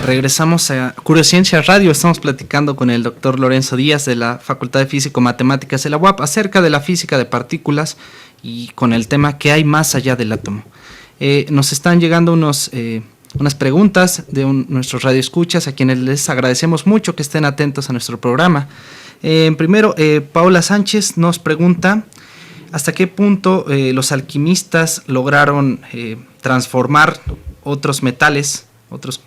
Regresamos a Curiosciencia Radio. Estamos platicando con el doctor Lorenzo Díaz de la Facultad de Físico-Matemáticas de la UAP acerca de la física de partículas y con el tema ¿qué hay más allá del átomo? Nos están llegando unas preguntas de nuestros radioescuchas, a quienes les agradecemos mucho que estén atentos a nuestro programa. Primero, Paola Sánchez nos pregunta ¿hasta qué punto los alquimistas lograron transformar otros metales, otros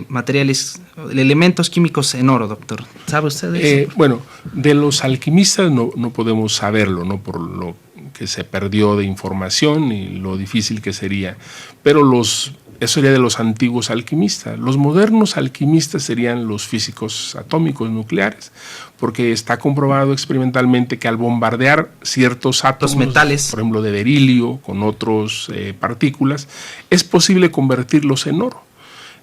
materiales, elementos químicos en oro, doctor? ¿Sabe usted de eso? Bueno, de los alquimistas no podemos saberlo, ¿no? Por lo que se perdió de información y lo difícil que sería. Pero eso sería de los antiguos alquimistas. Los modernos alquimistas serían los físicos atómicos nucleares, porque está comprobado experimentalmente que al bombardear ciertos átomos, los metales, por ejemplo de berilio, con otras partículas, es posible convertirlos en oro.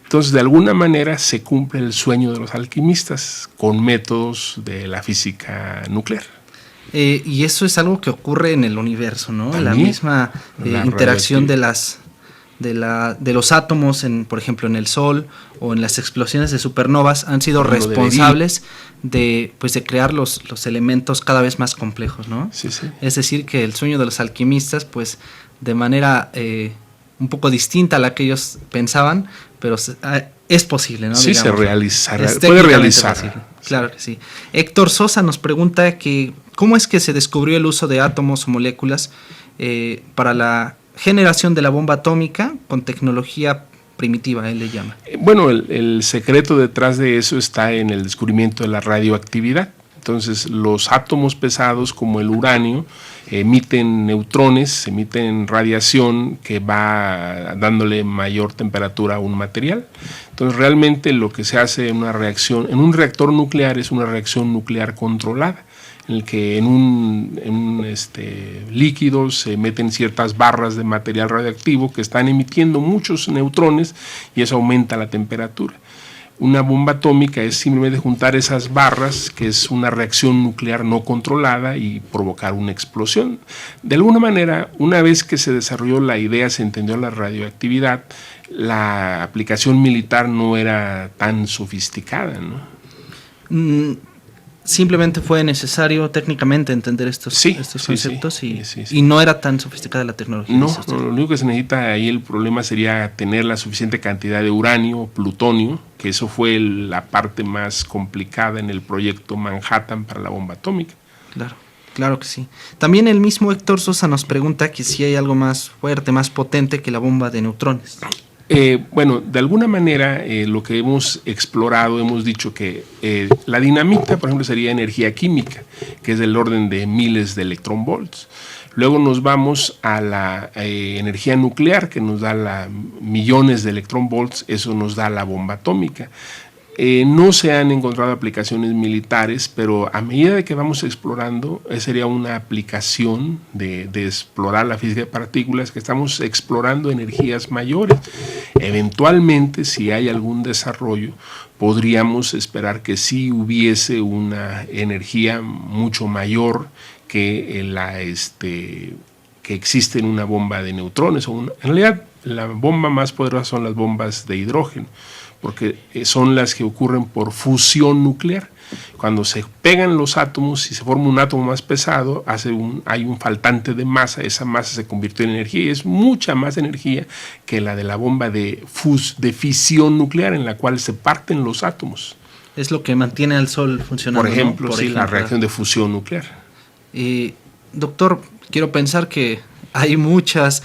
Entonces, de alguna manera se cumple el sueño de los alquimistas con métodos de la física nuclear. Y eso es algo que ocurre en el universo, ¿no? También, la misma interacción de los átomos, por ejemplo, en el Sol o en las explosiones de supernovas han sido responsables de crear los elementos cada vez más complejos, ¿no? Sí, sí. Es decir, que el sueño de los alquimistas, pues, de manera un poco distinta a la que ellos pensaban, pero es posible, ¿no? Sí, digamos, puede realizar. Posible. Claro que sí. Héctor Sosa nos pregunta que ¿cómo es que se descubrió el uso de átomos o moléculas para la generación de la bomba atómica con tecnología primitiva, él le llama? Bueno, el secreto detrás de eso está en el descubrimiento de la radioactividad. Entonces, los átomos pesados como el uranio emiten neutrones, emiten radiación que va dándole mayor temperatura a un material. Entonces, realmente lo que se hace en una reacción, en un reactor nuclear, es una reacción nuclear controlada, en el que en un líquido se meten ciertas barras de material radioactivo que están emitiendo muchos neutrones y eso aumenta la temperatura. Una bomba atómica es simplemente juntar esas barras, que es una reacción nuclear no controlada, y provocar una explosión. De alguna manera, una vez que se desarrolló la idea, se entendió la radioactividad, la aplicación militar no era tan sofisticada, ¿no? Simplemente fue necesario técnicamente entender estos conceptos y no era tan sofisticada la tecnología. No, lo único que se necesita ahí, el problema sería tener la suficiente cantidad de uranio, plutonio, que eso fue la parte más complicada en el proyecto Manhattan para la bomba atómica. Claro que sí. También el mismo Héctor Sosa nos pregunta que si hay algo más fuerte, más potente que la bomba de neutrones. Bueno, de alguna manera lo que hemos explorado, hemos dicho que la dinamita, por ejemplo, sería energía química, que es del orden de miles de electronvolts. Luego nos vamos a la energía nuclear, que nos da millones de electronvolts, eso nos da la bomba atómica. No se han encontrado aplicaciones militares, pero a medida de que vamos explorando, sería una aplicación de explorar la física de partículas, que estamos explorando energías mayores. Eventualmente, si hay algún desarrollo, podríamos esperar que sí hubiese una energía mucho mayor que que existe en una bomba de neutrones. En realidad, la bomba más poderosa son las bombas de hidrógeno, porque son las que ocurren por fusión nuclear. Cuando se pegan los átomos y se forma un átomo más pesado, hay un faltante de masa, esa masa se convirtió en energía, y es mucha más energía que la de la bomba de fisión nuclear, en la cual se parten los átomos. Es lo que mantiene al Sol funcionando. Por ejemplo, ¿no? La reacción de fusión nuclear. Doctor, quiero pensar que hay muchas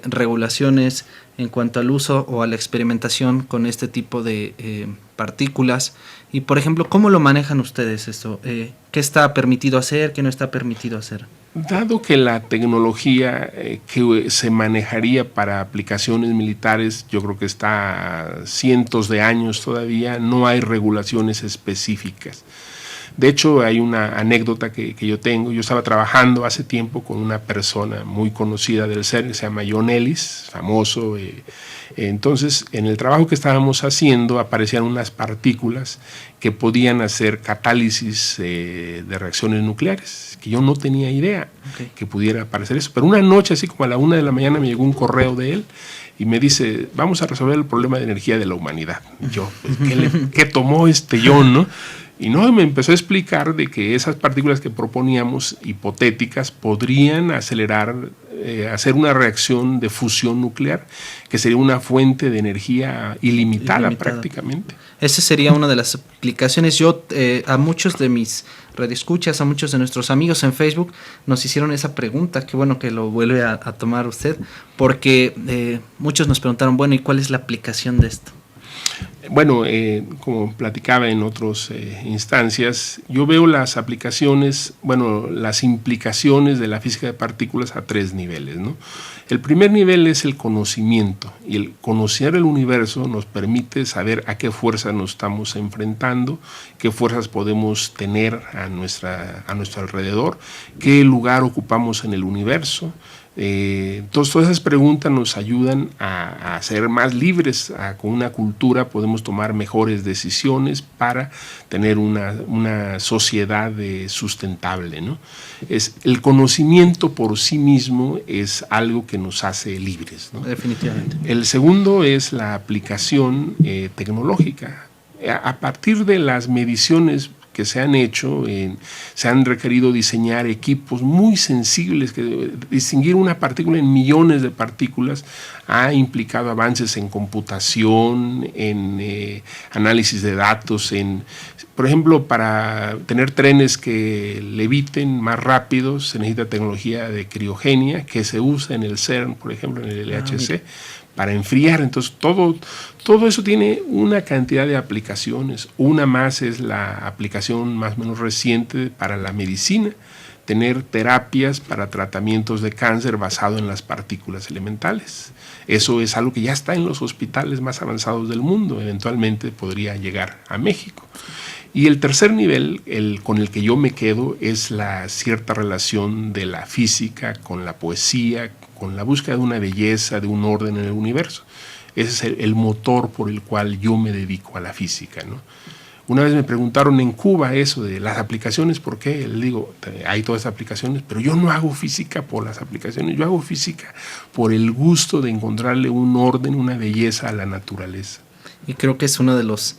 regulaciones en cuanto al uso o a la experimentación con este tipo de partículas. Y, por ejemplo, ¿cómo lo manejan ustedes esto? ¿Qué está permitido hacer? ¿Qué no está permitido hacer? Dado que la tecnología que se manejaría para aplicaciones militares, yo creo que está a cientos de años todavía, no hay regulaciones específicas. De hecho, hay una anécdota que yo tengo. Yo estaba trabajando hace tiempo con una persona muy conocida del CERN, que se llama John Ellis, famoso. Entonces, en el trabajo que estábamos haciendo, aparecían unas partículas que podían hacer catálisis de reacciones nucleares, que yo no tenía idea que pudiera aparecer eso. Pero una noche, así como a la 1 de la mañana, me llegó un correo de él, y me dice, vamos a resolver el problema de energía de la humanidad. Y yo, pues, ¿qué tomó yo, no? Y no, me empezó a explicar de que esas partículas que proponíamos, hipotéticas, podrían acelerar, hacer una reacción de fusión nuclear, que sería una fuente de energía ilimitada prácticamente. Esa sería una de las aplicaciones. Yo, a muchos de mis radioescuchas, a muchos de nuestros amigos en Facebook, nos hicieron esa pregunta. Qué bueno que lo vuelve a tomar usted, porque muchos nos preguntaron, bueno, ¿y cuál es la aplicación de esto? Bueno, como platicaba en otras instancias, yo veo las aplicaciones, bueno, las implicaciones de la física de partículas a 3 niveles, ¿no? El primer nivel es el conocimiento, y el conocer el universo nos permite saber a qué fuerzas nos estamos enfrentando, qué fuerzas podemos tener a nuestro alrededor, qué lugar ocupamos en el universo. Entonces, todas esas preguntas nos ayudan a ser más libres. Con una cultura podemos tomar mejores decisiones para tener una sociedad sustentable, ¿no? El conocimiento por sí mismo es algo que nos hace libres, ¿no? Definitivamente. El segundo es la aplicación tecnológica. A partir de las mediciones que se han hecho, se han requerido diseñar equipos muy sensibles, que distinguir una partícula en millones de partículas ha implicado avances en computación, en análisis de datos, por ejemplo, para tener trenes que leviten más rápido se necesita tecnología de criogenia que se usa en el CERN, por ejemplo, en el LHC, para enfriar. Entonces, todo eso tiene una cantidad de aplicaciones. Una más es la aplicación más o menos reciente para la medicina, tener terapias para tratamientos de cáncer basado en las partículas elementales. Eso es algo que ya está en los hospitales más avanzados del mundo. Eventualmente podría llegar a México. Y el tercer nivel, con el que yo me quedo, es la cierta relación de la física con la poesía, con la búsqueda de una belleza, de un orden en el universo. Ese es el motor por el cual yo me dedico a la física, ¿no? Una vez me preguntaron en Cuba eso de las aplicaciones, ¿por qué? Le digo, hay todas esas aplicaciones, pero yo no hago física por las aplicaciones, yo hago física por el gusto de encontrarle un orden, una belleza a la naturaleza. Y creo que es uno de los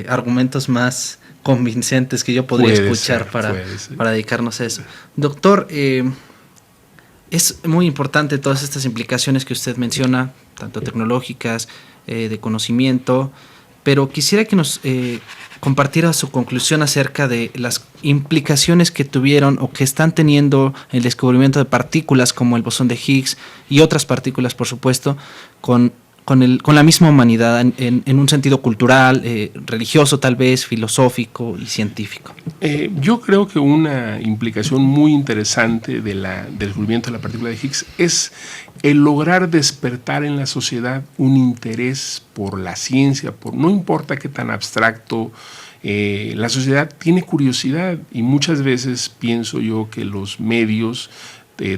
argumentos más convincentes que yo podría escuchar para dedicarnos a eso. Doctor, es muy importante todas estas implicaciones que usted menciona, tanto tecnológicas, de conocimiento, pero quisiera que nos compartiera su conclusión acerca de las implicaciones que tuvieron o que están teniendo el descubrimiento de partículas como el bosón de Higgs y otras partículas, por supuesto, con la misma humanidad en un sentido cultural, religioso tal vez, filosófico y científico. Yo creo que una implicación muy interesante del descubrimiento de la partícula de Higgs es el lograr despertar en la sociedad un interés por la ciencia, no importa qué tan abstracto. La sociedad tiene curiosidad y muchas veces pienso yo que los medios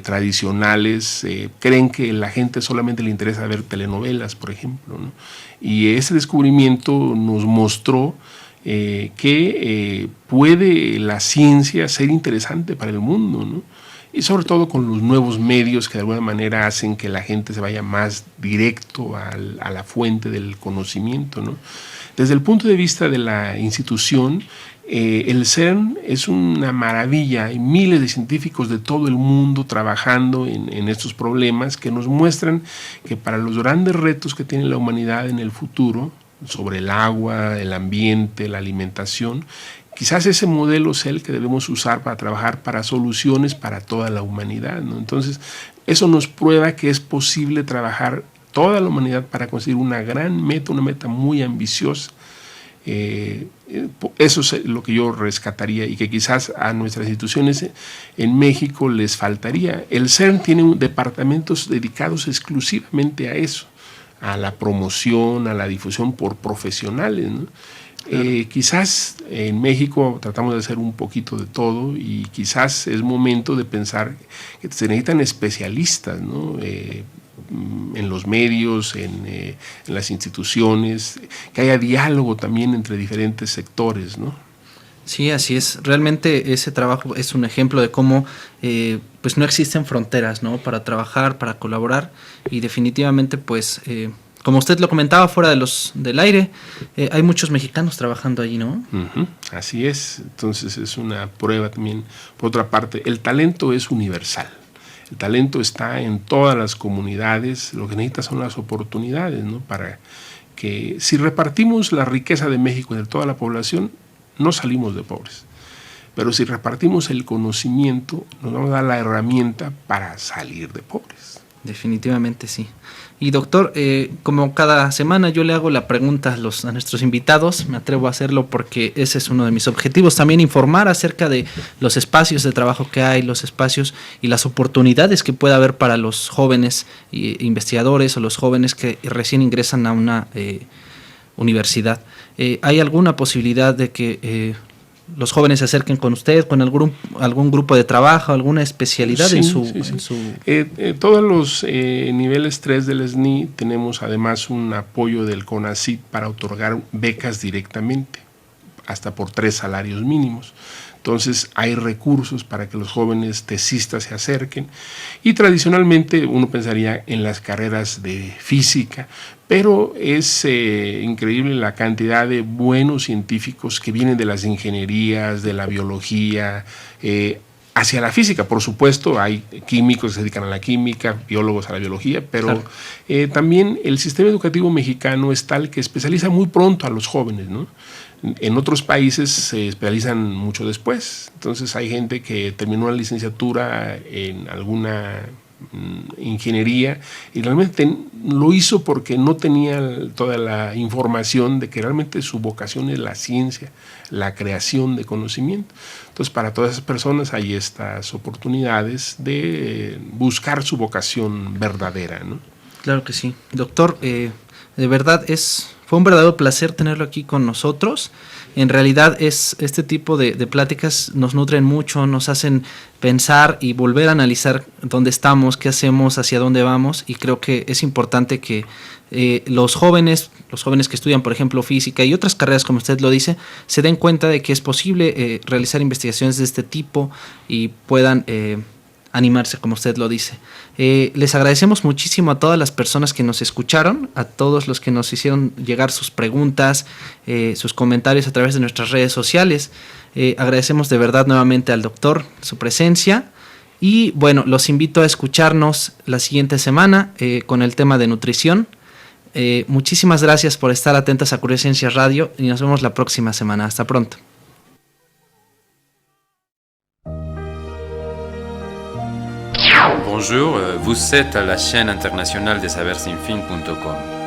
tradicionales creen que la gente solamente le interesa ver telenovelas, por ejemplo, ¿no? Y ese descubrimiento nos mostró que puede la ciencia ser interesante para el mundo, ¿no? Y sobre todo con los nuevos medios que de alguna manera hacen que la gente se vaya más directo a la fuente del conocimiento, ¿no? Desde el punto de vista de la institución, el CERN es una maravilla. Hay miles de científicos de todo el mundo trabajando en estos problemas que nos muestran que para los grandes retos que tiene la humanidad en el futuro, sobre el agua, el ambiente, la alimentación, quizás ese modelo sea el que debemos usar para trabajar para soluciones para toda la humanidad, ¿no? Entonces, eso nos prueba que es posible trabajar toda la humanidad para conseguir una gran meta, una meta muy ambiciosa. Eso es lo que yo rescataría y que quizás a nuestras instituciones en México les faltaría. El CERN tiene departamentos dedicados exclusivamente a eso, a la promoción, a la difusión por profesionales, ¿no? Quizás en México tratamos de hacer un poquito de todo y quizás es momento de pensar que se necesitan especialistas, ¿no? En los medios, en las instituciones, que haya diálogo también entre diferentes sectores, ¿no? Sí, así es. Realmente ese trabajo es un ejemplo de cómo pues no existen fronteras, ¿no? Para trabajar, para colaborar y definitivamente pues como usted lo comentaba fuera del aire, hay muchos mexicanos trabajando allí, ¿no? Uh-huh. Así es. Entonces es una prueba también. Por otra parte, el talento es universal. El talento está en todas las comunidades. Lo que necesita son las oportunidades, ¿no? Para que si repartimos la riqueza de México entre toda la población, no salimos de pobres. Pero si repartimos el conocimiento, nos vamos a dar la herramienta para salir de pobres. Definitivamente sí. Y doctor, como cada semana yo le hago la pregunta a nuestros invitados, me atrevo a hacerlo porque ese es uno de mis objetivos, también informar acerca de los espacios de trabajo que hay, los espacios y las oportunidades que puede haber para los jóvenes investigadores o los jóvenes que recién ingresan a una universidad. ¿Hay alguna posibilidad de que los jóvenes se acerquen con usted, con algún grupo de trabajo, alguna especialidad sí, en su... Todos los niveles 3 del SNI tenemos además un apoyo del CONACYT para otorgar becas directamente, hasta por 3 salarios mínimos. Entonces hay recursos para que los jóvenes tesistas se acerquen y tradicionalmente uno pensaría en las carreras de física, pero es increíble la cantidad de buenos científicos que vienen de las ingenierías, de la biología, hacia la física. Por supuesto, hay químicos que se dedican a la química, biólogos a la biología, pero claro, también el sistema educativo mexicano es tal que especializa muy pronto a los jóvenes, ¿no? En otros países se especializan mucho después. Entonces hay gente que terminó la licenciatura en alguna ingeniería y realmente lo hizo porque no tenía toda la información de que realmente su vocación es la ciencia, la creación de conocimiento. Entonces para todas esas personas hay estas oportunidades de buscar su vocación verdadera, ¿no? Claro que sí. Doctor, de verdad fue un verdadero placer tenerlo aquí con nosotros. En realidad este tipo de pláticas nos nutren mucho, nos hacen pensar y volver a analizar dónde estamos, qué hacemos, hacia dónde vamos, y creo que es importante que los jóvenes que estudian, por ejemplo, física y otras carreras, como usted lo dice, se den cuenta de que es posible realizar investigaciones de este tipo y puedan animarse, como usted lo dice. Les agradecemos muchísimo a todas las personas que nos escucharon, a todos los que nos hicieron llegar sus preguntas, sus comentarios a través de nuestras redes sociales. Agradecemos de verdad nuevamente al doctor su presencia y bueno, los invito a escucharnos la siguiente semana con el tema de nutrición. Muchísimas gracias por estar atentos a Curiosciencia Radio y nos vemos la próxima semana. Hasta pronto. Bonjour, vous êtes à la chaîne internationale des saversinfin.com.